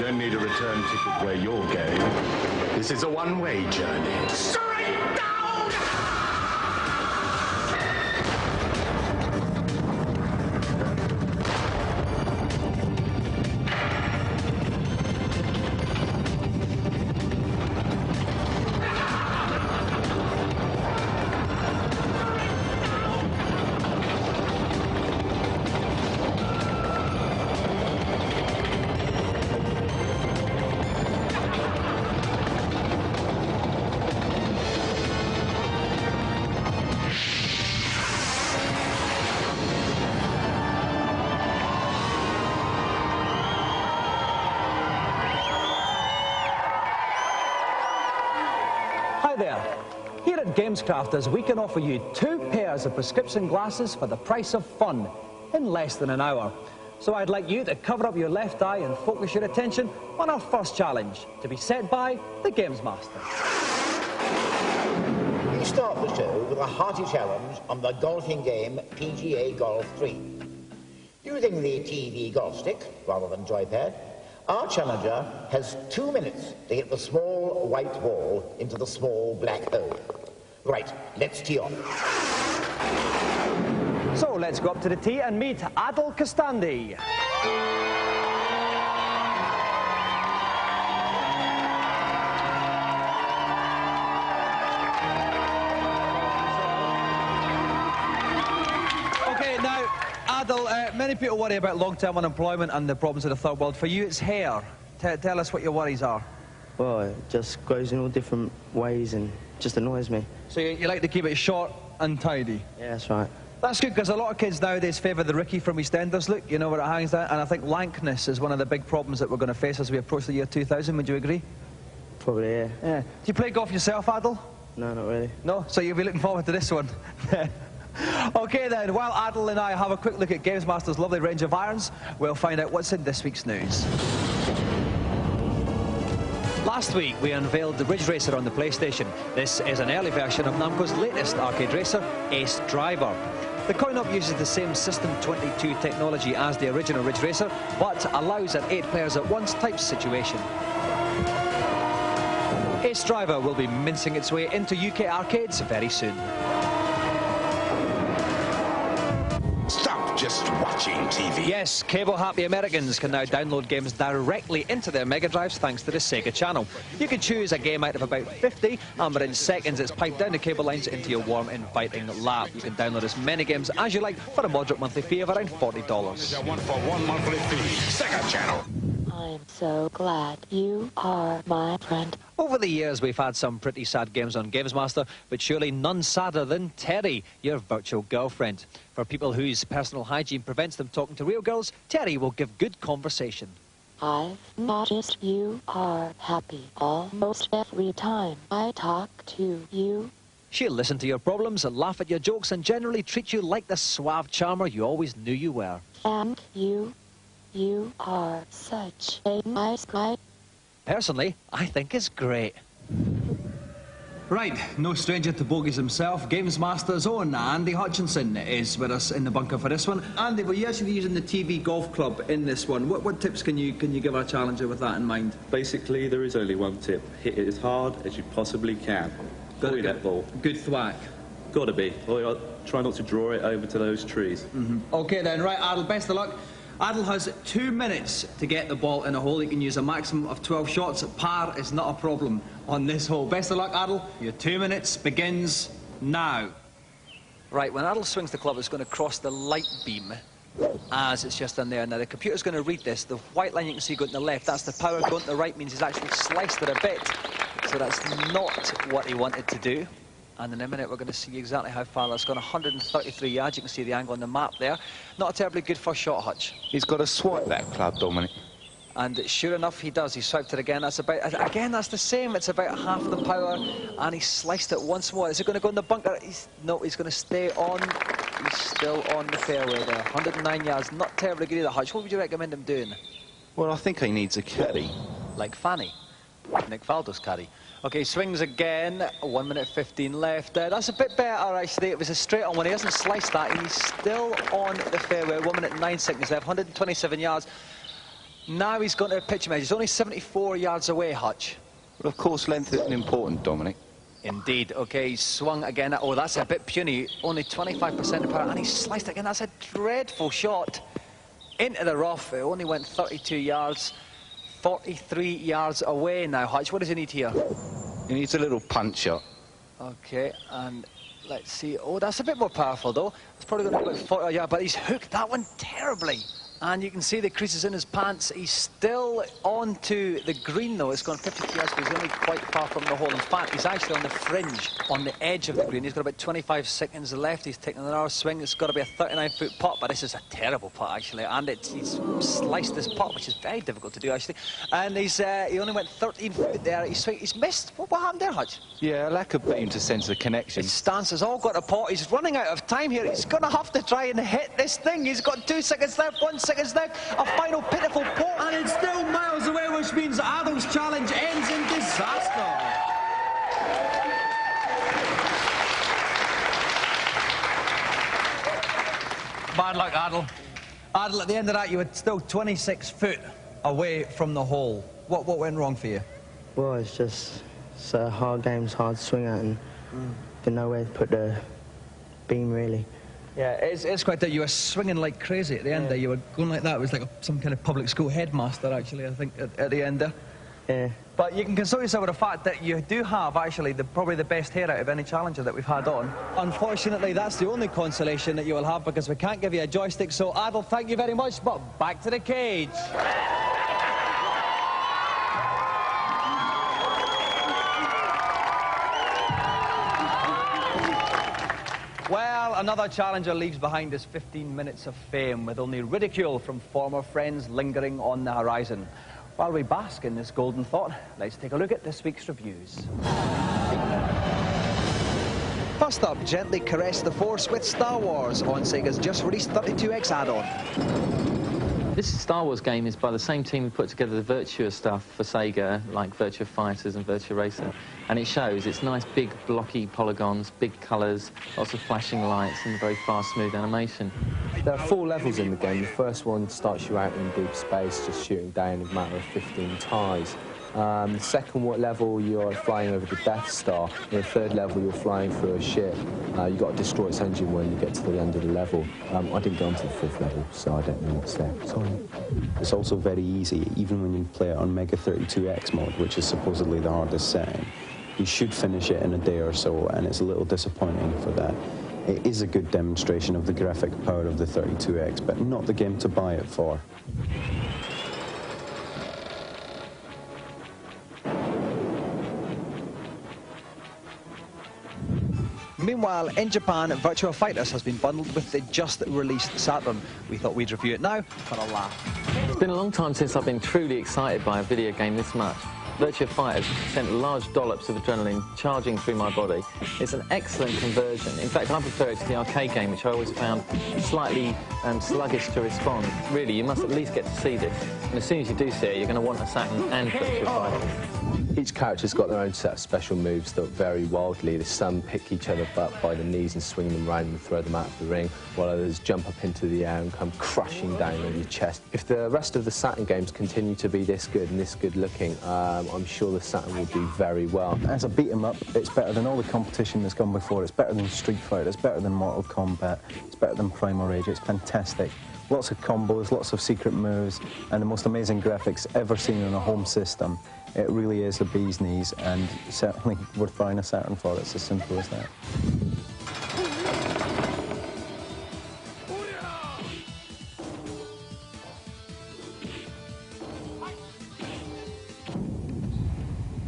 don't need a return ticket where you're going. This is a one-way journey. Straight down! Hi there. Here at Gamescrafters, we can offer you 2 pairs of prescription glasses for the price of fun in less than an hour. So I'd like you to cover up your left eye and focus your attention on our first challenge, to be set by the Gamesmaster. We start the show with a hearty challenge on the golfing game PGA Golf 3. Using the TV golf stick rather than joypad, our challenger has 2 minutes to get the small white ball into the small black hole. Right, let's tee off. So let's go up to the tee and meet Adil Kastandi. Okay, now, Adil, many people worry about long-term unemployment and the problems of the third world. For you, it's hair. Tell us what your worries are. Well, it just grows in all different ways and just annoys me. So you like to keep it short and tidy? Yeah, that's right. That's good, because a lot of kids nowadays favour the Ricky from EastEnders look, you know, where it hangs down, and I think lankness is one of the big problems that we're going to face as we approach the year 2000, would you agree? Probably, yeah. Yeah. Do you play golf yourself, Adil? No, not really. No? So you'll be looking forward to this one? OK then, while Adil and I have a quick look at Gamesmaster's lovely range of irons, we'll find out what's in this week's news. Last week, we unveiled the Ridge Racer on the PlayStation. This is an early version of Namco's latest arcade racer, Ace Driver. The coin-op uses the same System 22 technology as the original Ridge Racer, but allows an 8 players at once type situation. Ace Driver will be mincing its way into UK arcades very soon. Stop just watching TV. Yes, cable-happy Americans can now download games directly into their Mega Drives thanks to the Sega channel. You can choose a game out of about 50, and within seconds it's piped down the cable lines into your warm, inviting lap. You can download as many games as you like for a moderate monthly fee of around $40. One for one monthly fee. Sega channel. I'm so glad you are my friend. Over the years, we've had some pretty sad games on Gamesmaster, but surely none sadder than Terry, your virtual girlfriend. For people whose personal hygiene prevents them talking to real girls, Terry will give good conversation. I've noticed you are happy almost every time I talk to you. She'll listen to your problems and laugh at your jokes and generally treat you like the suave charmer you always knew you were. And you are such a nice guy. Personally, I think it's great. Right, no stranger to bogeys himself, Gamesmaster's own Andy Hutchinson is with us in the bunker for this one. Andy, well, you're actually using the TV golf club in this one. What tips can you give our challenger with that in mind? Basically, there is only one tip. Hit it as hard as you possibly can. Avoid that ball. Good thwack. Gotta be. Or try not to draw it over to those trees. OK then, right, Adil, best of luck. Adil has 2 minutes to get the ball in a hole. He can use a maximum of 12 shots. Par is not a problem on this hole. Best of luck, Adil. Your 2 minutes begins now. Right, when Adil swings the club, it's going to cross the light beam as it's just in there. Now, the computer's going to read this. The white line you can see going to the left, that's the power. Going to the right means he's actually sliced it a bit. So that's not what he wanted to do. And in a minute, we're going to see exactly how far that's gone. 133 yards. You can see the angle on the map there. Not a terribly good first shot, Hutch. He's got to swipe that club, Dominic. And sure enough, he does. He swiped it again. That's about, again, that's the same. It's about half the power. And he sliced it once more. Is it going to go in the bunker? No, he's going to stay on. He's still on the fairway there. 109 yards. Not terribly good either, Hutch. What would you recommend him doing? Well, I think he needs a caddy. Like Fanny. Nick Faldo's caddy. OK, swings again. 1 minute 15 left. That's a bit better, actually. It was a straight-on one. He hasn't sliced that. He's still on the fairway. 1 minute 9 seconds left. 127 yards. Now he's going to a pitch measure. He's only 74 yards away, Hutch. Well, of course, length isn't important, Dominic. Indeed. OK, he's swung again. Oh, that's a bit puny. Only 25% of power. And he's sliced again. That's a dreadful shot. Into the rough. It only went 32 yards. 43 yards away now, Hutch. What does he need here? He needs a little punch shot. OK, and let's see. Oh, that's a bit more powerful, though. It's probably going to go about 40 yards, but he's hooked that one terribly. And you can see the creases in his pants. He's still onto the green, though. It's gone 52 yards, but he's only quite far from the hole. In fact, he's actually on the fringe, on the edge of the green. He's got about 25 seconds left. He's taking another swing. It's got to be a 39-foot putt, but this is a terrible putt, actually. And he's sliced this putt, which is very difficult to do, actually. And he only went 13 foot there. He's missed. What happened there, Hutch? Yeah, a lack of beam to sense the connection. His stance has all got a pot. He's running out of time here. He's going to have to try and hit this thing. He's got 2 seconds left, 1 second left, a final pitiful pot. And it's still miles away, which means Adol's challenge ends in disaster. Bad luck, Adol. Adol, at the end of that, you were still 26 foot away from the hole. What went wrong for you? Well, it's a hard game, it's hard to swing at, and didn't know where to put the beam, really. Yeah, it's quite that you were swinging like crazy at the end there. You were going like that. It was like some kind of public school headmaster, actually, I think, at the end there. Yeah. But you can console yourself with the fact that you do have, actually, probably the best hair out of any challenger that we've had on. Unfortunately, that's the only consolation that you will have, because we can't give you a joystick. So, Adol, thank you very much, but back to the cage. Well, another challenger leaves behind his 15 minutes of fame, with only ridicule from former friends lingering on the horizon. While we bask in this golden thought, let's take a look at this week's reviews. First up, gently caress the Force with Star Wars on Sega's just-released 32X add-on. This Star Wars game is by the same team who put together the Virtua stuff for Sega, like Virtua Fighters and Virtua Racer. And it shows. It's nice, big, blocky polygons, big colours, lots of flashing lights, and very fast, smooth animation. There are 4 levels in the game. The first one starts you out in deep space, just shooting down a matter of 15 ties. The second level, you're flying over the Death Star. In the third level, you're flying through a ship. You've got to destroy its engine when you get to the end of the level. I didn't go on to the 5th level, so I don't know what's there. Sorry. It's also very easy, even when you play it on Mega 32X mod, which is supposedly the hardest setting. You should finish it in a day or so, and it's a little disappointing for that. It is a good demonstration of the graphic power of the 32X, but not the game to buy it for. Meanwhile, in Japan, Virtua Fighters has been bundled with the just-released Saturn. We thought we'd review it now for a laugh. It's been a long time since I've been truly excited by a video game this much. Virtua Fighters sent large dollops of adrenaline charging through my body. It's an excellent conversion. In fact, I prefer it to the arcade game, which I always found slightly sluggish to respond. Really, you must at least get to see this. And as soon as you do see it, you're going to want a Saturn and Virtua Fighters. Each character's got their own set of special moves that vary wildly. Some pick each other up by the knees and swing them around and throw them out of the ring, while others jump up into the air and come crashing down on your chest. If the rest of the Saturn games continue to be this good and this good looking, I'm sure the Saturn will do very well. As a beat-em-up, it's better than all the competition that's gone before. It's better than Street Fighter, it's better than Mortal Kombat, it's better than Primal Rage. It's fantastic. Lots of combos, lots of secret moves, and the most amazing graphics ever seen on a home system. It really is the bee's knees, and certainly worth buying a Saturn for. It's as simple as that.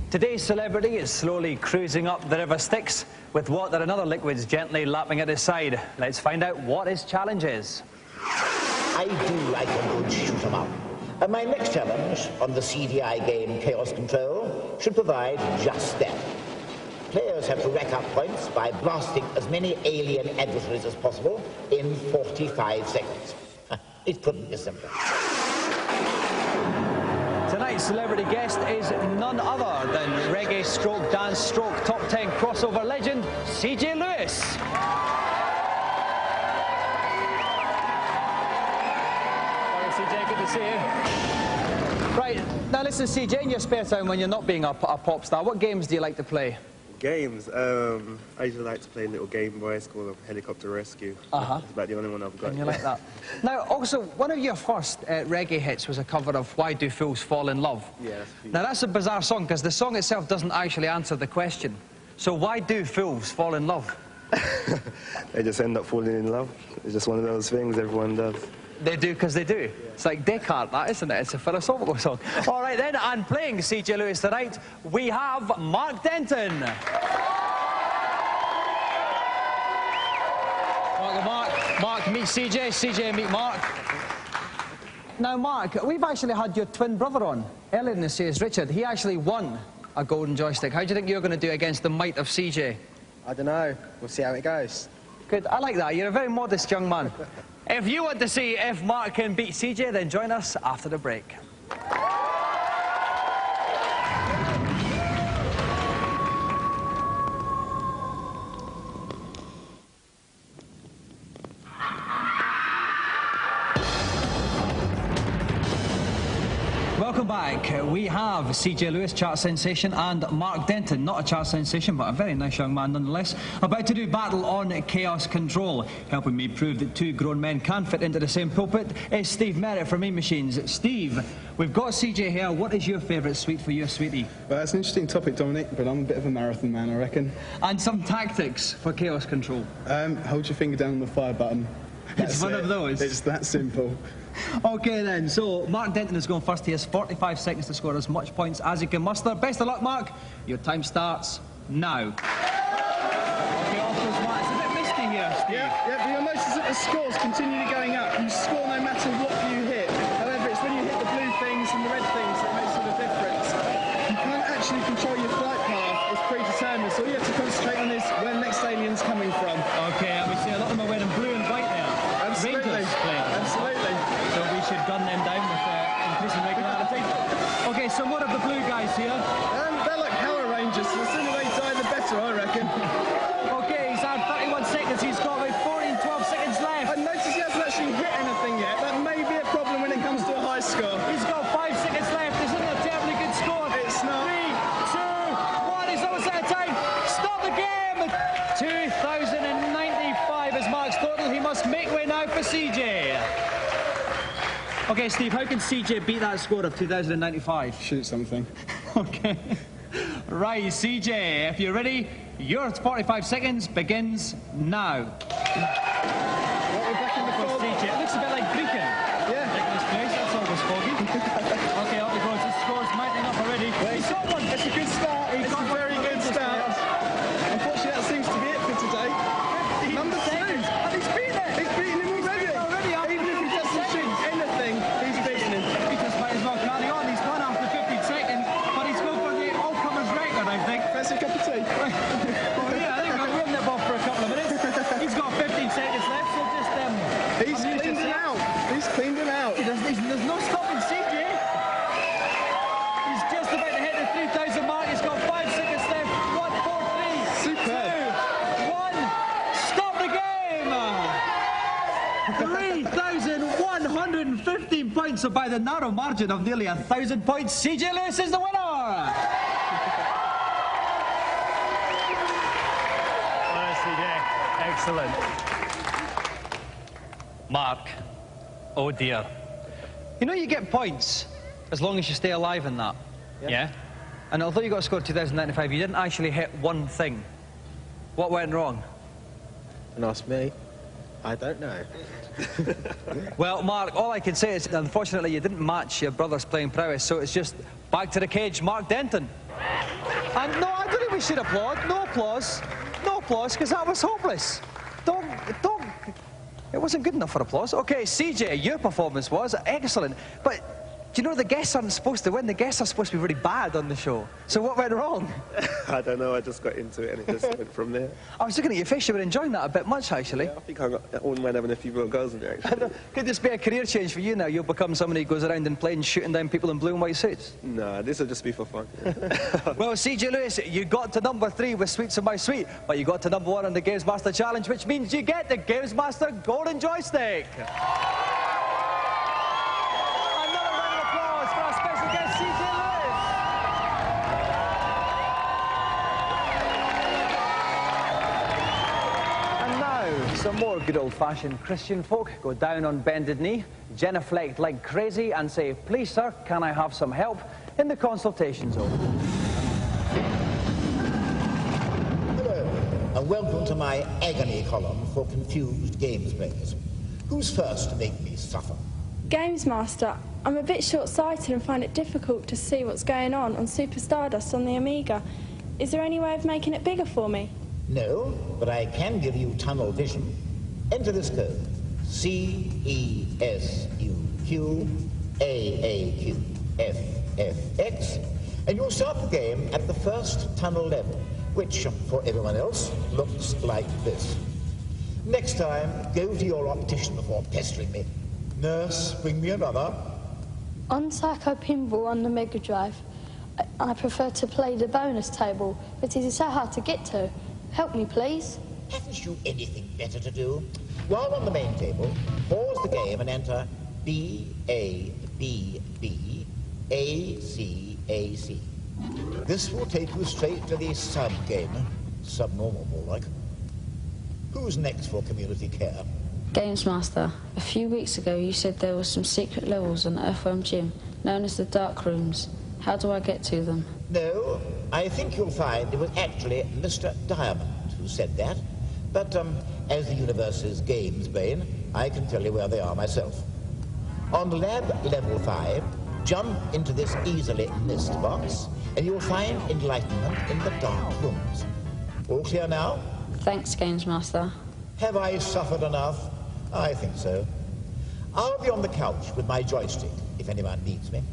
Today's celebrity is slowly cruising up the River Styx with water and other liquids gently lapping at his side. Let's find out what his challenge is. I do like a good shoot-'em-up. And my next challenge on the CDI game Chaos Control should provide just that. Players have to rack up points by blasting as many alien adversaries as possible in 45 seconds. It couldn't be simpler. Tonight's celebrity guest is none other than reggae stroke, dance stroke, top 10 crossover legend, CJ Lewis. CJ, good to see you. Right, now listen, CJ, in your spare time when you're not being a pop star, what games do you like to play? Games? I usually like to play a little Game Boy. It's called Helicopter Rescue. It's about the only one I've got. And you like that? Now, also, one of your first reggae hits was a cover of Why Do Fools Fall in Love? Yeah. Now, that's a bizarre song, because the song itself doesn't actually answer the question. So why do fools fall in love? They just end up falling in love. It's just one of those things everyone does. They do because they do. Yeah. It's like Descartes, that, isn't it? It's a philosophical song. All right, then, and playing CJ Lewis tonight, we have Mark Denton. Welcome, Mark. Mark, meet CJ. CJ, meet Mark. Now, Mark, we've actually had your twin brother on earlier in the series, Richard. He actually won a golden joystick. How do you think you're going to do against the might of CJ? I don't know. We'll see how it goes. Good. I like that. You're a very modest young man. If you want to see if Mark can beat CJ, then join us after the break. Welcome back. We have CJ Lewis, chart sensation, and Mark Denton, not a chart sensation, but a very nice young man nonetheless, about to do battle on Chaos Control. Helping me prove that two grown men can fit into the same pulpit is Steve Merritt from Mean Machines. Steve, we've got CJ here. What is your favourite sweet for your sweetie? Well, that's an interesting topic, Dominic, but I'm a bit of a marathon man, I reckon. And some tactics for Chaos Control. Hold your finger down on the fire button. It's one of those. It's that simple. OK then, so Mark Denton is going first. He has 45 seconds to score as much points as he can muster. Best of luck, Mark. Your time starts now. OK, off goes Mark. It's a bit misty here, Steve. Yeah, but you'll notice that the scores continue going up. You score no matter what you hit. However, it's when you hit the blue things and the red things that makes all the difference. You can't actually control your flight path. It's predetermined, so all you have to concentrate on is where the next alien's coming from. OK, and we see a lot of them are wearing blue and white there. Absolutely. Rangers playing. Absolutely. So we should gun them down with increasing regularity. OK, so more of the blue guys here. They're like Power Rangers, so the sooner they die, the better, I reckon. OK, he's had 31 seconds. He's got about 12 seconds left. I notice he hasn't actually hit anything yet. That may be a problem when it comes to a high score. He's got 5 seconds left. Isn't it a terribly good score? It's not. 3, 2, 1. He's almost out of time. Stop the game. 2,095 is Mark's total. He must make way now for CJ. OK, Steve, how can CJ beat that score of 2,095? Shoot something. OK. Right, CJ, if you're ready, your 45 seconds begins now. We're back in the fog. CJ, it looks a bit like Brecon. Yeah. Taking this place, that's always foggy. OK, up he goes. The score's mounting up already. He's got one. It's a good start. It's a very good start. Unfortunately, that seems to be it for today. Number 2. And he's beaten it. He's beaten him already. Even if he doesn't shoot anything, he's beaten him. He just might as well carry on. He's won after 15 seconds, but he's going for the all-comers record, I think. That's a cup of tea. Well, yeah, I think we'll run it off for a couple of minutes. He's got 15 seconds left, so just He's cleaned him out. He's cleaned him out. There's no stopping CJ. He's just about to hit the 3,000 mark. He's got 5 seconds left. 1, 4, 3, Superb. 2, 1. Stop the game. 3,115 points, so by the narrow margin of nearly 1,000 points, CJ Lewis is the winner. Excellent. Mark, oh dear. You know you get points as long as you stay alive in that. Yeah? And although you got a score of 2,095, you didn't actually hit one thing. What went wrong? And ask me. I don't know. Well, Mark, all I can say is, unfortunately, you didn't match your brother's playing prowess, so it's just back to the cage, Mark Denton. And no, I don't think we should applaud. No applause. No applause, because that was hopeless. Don't. It wasn't good enough for applause. OK, CJ, your performance was excellent. But do you know the guests aren't supposed to win? The guests are supposed to be really bad on the show. So what went wrong? I don't know. I just got into it and it just went from there. I was looking at your face. You were enjoying that a bit much, actually. Yeah, I think I wouldn't mind having a few more goals in there, actually. Could this be a career change for you now? You'll become somebody who goes around and plays shooting down people in blue and white suits? Nah, this will just be for fun. Well, CJ Lewis, you got to number 3 with Sweets of My Sweet, but you got to number 1 on the Gamesmaster Challenge, which means you get the Gamesmaster Golden Joystick. More good old-fashioned Christian folk go down on bended knee, genuflect like crazy and say, "Please, sir, can I have some help?" in the consultation zone. Hello, and welcome to my agony column for confused games players. Who's first to make me suffer? Gamesmaster, I'm a bit short-sighted and find it difficult to see what's going on Super Stardust on the Amiga. Is there any way of making it bigger for me? No, but I can give you tunnel vision. Enter this code. CESUQAAQFFX, and you'll start the game at the first tunnel level, which, for everyone else, looks like this. Next time, go to your optician before pestering me. Nurse, bring me another. On Psycho Pinball on the Mega Drive, I prefer to play the bonus table, but it is so hard to get to. Help me, please. Haven't you anything better to do? While on the main table, pause the game and enter BABBACAC. This will take you straight to the sub-game. Subnormal, more like. Who's next for community care? Gamesmaster, a few weeks ago you said there were some secret levels on Earthworm Jim, known as the Dark Rooms. How do I get to them? No, I think you'll find it was actually Mr. Diamond who said that. But as the universe's games brain, I can tell you where they are myself. On lab level 5, jump into this easily missed box, and you'll find enlightenment in the Dark Rooms. All clear now? Thanks, Gamesmaster. Have I suffered enough? I think so. I'll be on the couch with my joystick if anyone needs me.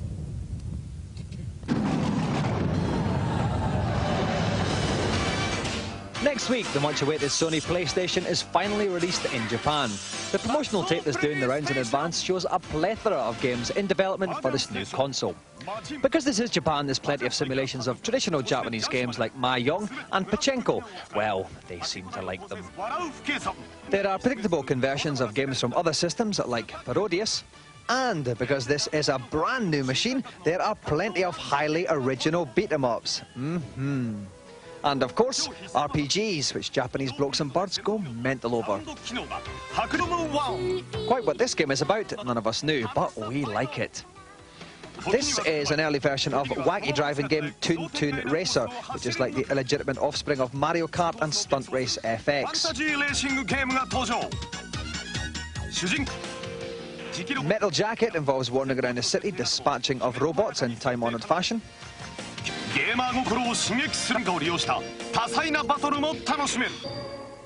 Next week, the much-awaited Sony PlayStation is finally released in Japan. The promotional tape that's doing the rounds in advance shows a plethora of games in development for this new console. Because this is Japan, there's plenty of simulations of traditional Japanese games like Mahjong and Pachinko. Well, they seem to like them. There are predictable conversions of games from other systems like Parodius. And because this is a brand new machine, there are plenty of highly original beat-em-ups. And of course, RPGs, which Japanese blokes and birds go mental over. Quite what this game is about, none of us knew, but we like it. This is an early version of wacky driving game Toon Toon Racer, which is like the illegitimate offspring of Mario Kart and Stunt Race FX. Metal Jacket involves wandering around the city, dispatching of robots in time-honoured fashion.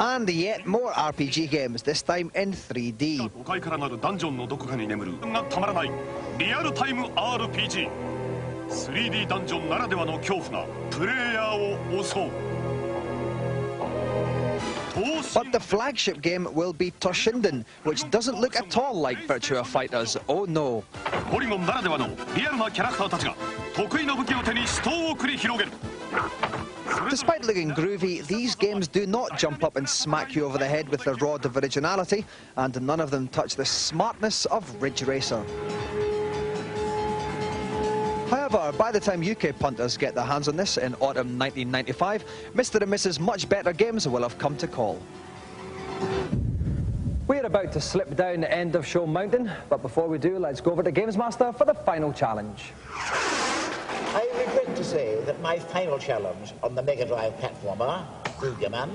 And yet more RPG games, this time in 3D. But the flagship game will be Toshinden, which doesn't look at all like Virtua Fighters. Oh no. Despite looking groovy, these games do not jump up and smack you over the head with the rod of originality, and none of them touch the smartness of Ridge Racer. However, by the time UK punters get their hands on this in autumn 1995, Mr. and Mrs. Much Better Games will have come to call. We're about to slip down the end of Show Mountain, but before we do, let's go over to Gamesmaster for the final challenge. I regret to say that my final challenge on the Mega Drive platformer, Boogeyman,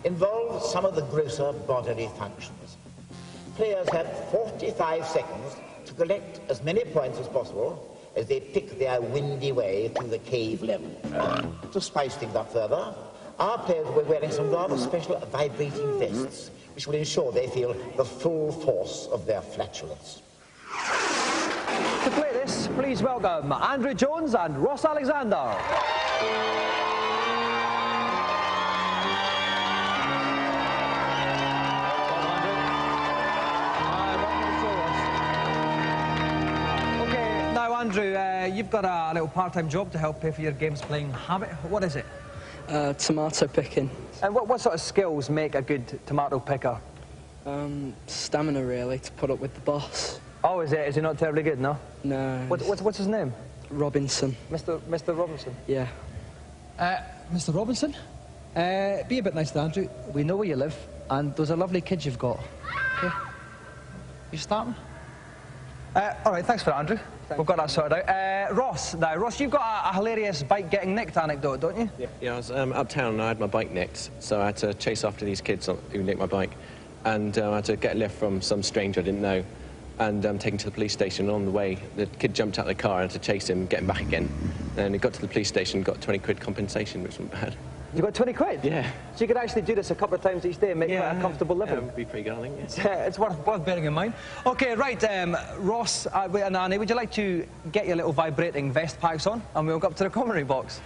involves some of the grosser bodily functions. Players have 45 seconds to collect as many points as possible as they pick their windy way through the cave level. To spice things up further, our players will be wearing some rather special vibrating vests, which will ensure they feel the full force of their flatulence. To play this, please welcome Andrew Jones and Ross Alexander. Andrew, you've got a little part-time job to help pay for your games playing habit. What is it? Tomato picking. And what sort of skills make a good tomato picker? Stamina, really, to put up with the boss. Oh, is it? Is he not terribly good, no? No. What's his name? Robinson. Mr. Robinson? Yeah. Mr. Robinson? Be a bit nice to Andrew. We know where you live. and those are lovely kids you've got. Okay. You starting? All right, thanks for that, Andrew. We've got that sorted out. Ross, now, Ross, you've got a hilarious bike getting nicked anecdote, don't you? Yeah, I was uptown and I had my bike nicked, so I had to chase after these kids who nicked my bike. And I had to get a lift from some stranger I didn't know and take him to the police station. And on the way, the kid jumped out of the car and I had to chase him, get him back again. And he got to the police station, got 20 quid compensation, which wasn't bad. You got 20 quid? Yeah. So you could actually do this a couple of times each day and make quite a comfortable living? Yeah, it would be pretty good, I think. It's worth bearing in mind. OK, right, Ross and Annie, would you like to get your little vibrating vest packs on and we'll go up to the commentary box?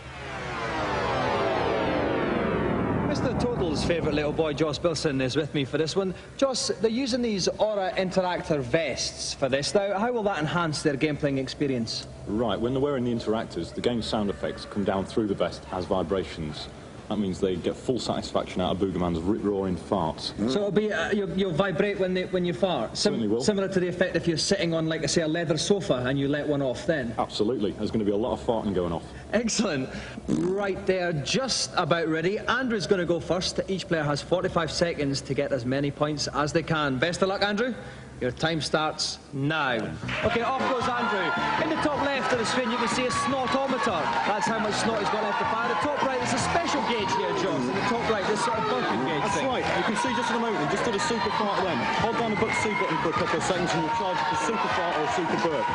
Mr. Total's favourite little boy, Joss Bilson, is with me for this one. Joss, they're using these Aura Interactor vests for this. Now, how will that enhance their game-playing experience? Right, when they're wearing the interactors, the game's sound effects come down through the vest as vibrations. That means they get full satisfaction out of Boogerman's rip-roaring farts. So it'll be, you'll vibrate when you fart? Certainly will. Similar to the effect if you're sitting on, like, say, a leather sofa and you let one off then? Absolutely. There's going to be a lot of farting going off. Excellent. Right there, just about ready. Andrew's going to go first. Each player has 45 seconds to get as many points as they can. Best of luck, Andrew. Your time starts now. OK, off goes Andrew. In the top left of the screen, you can see a snotometer. That's how much snot he's got left to fire. The top right is a special gauge here, Joss. In the top right, this sort of bumping gauge That's thing. right. You can see just in a moment, just do the super fart then. Hold down the C button for a couple of seconds and you'll charge for super fart or super burp.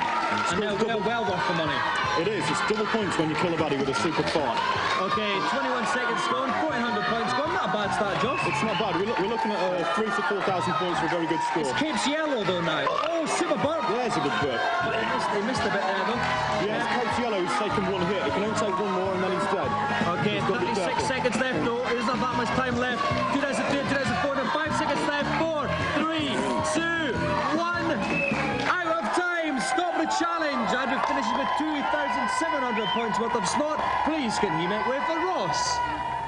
And they're well worth the money. It is. It's double points when you kill a baddie with a super fart. OK, 21 seconds gone, 1,400 points gone. Not a bad start, Joss. It's not bad. We're looking at 3,000 to 4,000 points for a very good score. It's Cape's yellow, though, now. Oh, super burp. There's a good burp. He missed a bit there, though. Yeah, it's Cape's yellow who's taken one hit. He can only take one more and then he's dead. OK, 36 seconds left, though. There's not that much time left. 2002, 2004, and 5 seconds left. 4, 3, 2, 1. Out of time. Stop the challenge. Andrew finishes with 2,700 points worth of snot. Please, can you make way for Ross?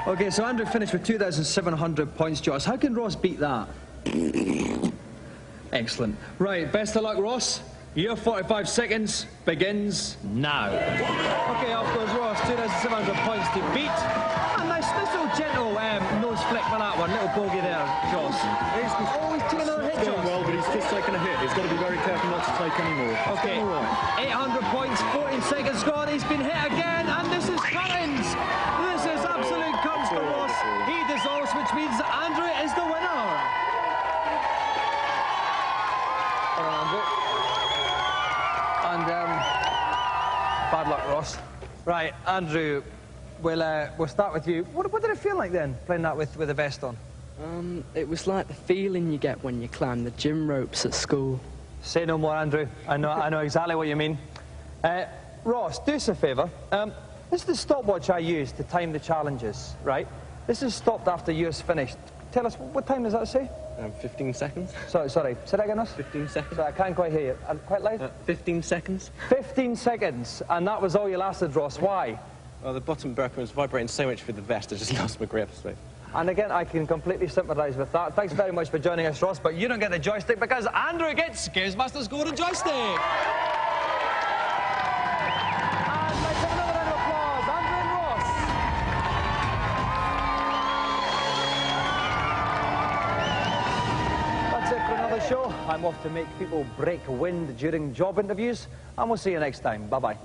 OK, so Andrew finished with 2,700 points, Joss. How can Ross beat that? Excellent. Right, best of luck, Ross. Your 45 seconds begins now. OK, off goes Ross, 2,700 points to beat. And nice little gentle nose flick for that one, little bogey there, Joss. He's taking another hit, He's doing Joss. well, but he's just taken a hit. He's got to be very careful not to take any more. OK, 800 points, 14 seconds gone. He's been hit again, and this is curtains. This is absolute cuts for Ross. He dissolves, which means that Andrew is the winner. And bad luck, Ross. Right, Andrew, we'll start with you. What did it feel like then, playing that with a vest on? It was like the feeling you get when you climb the gym ropes at school. Say no more, Andrew. I know exactly what you mean. Ross, do us a favour. This is the stopwatch I use to time the challenges, right? This is stopped after yours finished. Tell us, what time does that say? 15 seconds. Sorry, say that again, Ross? 15 seconds. Sorry, I can't quite hear you. Quite loud? 15 seconds. 15 seconds, and that was all you lasted, Ross. Why? Well, the bottom burp was vibrating so much with the vest, I just lost my grip. So. And again, I can completely sympathise with that. Thanks very much for joining us, Ross, but you don't get the joystick because Andrew gets Gamesmaster's golden joystick. And let's have another round of applause. Andrew and Ross. That's it for another show. I'm off to make people break wind during job interviews, and we'll see you next time. Bye-bye.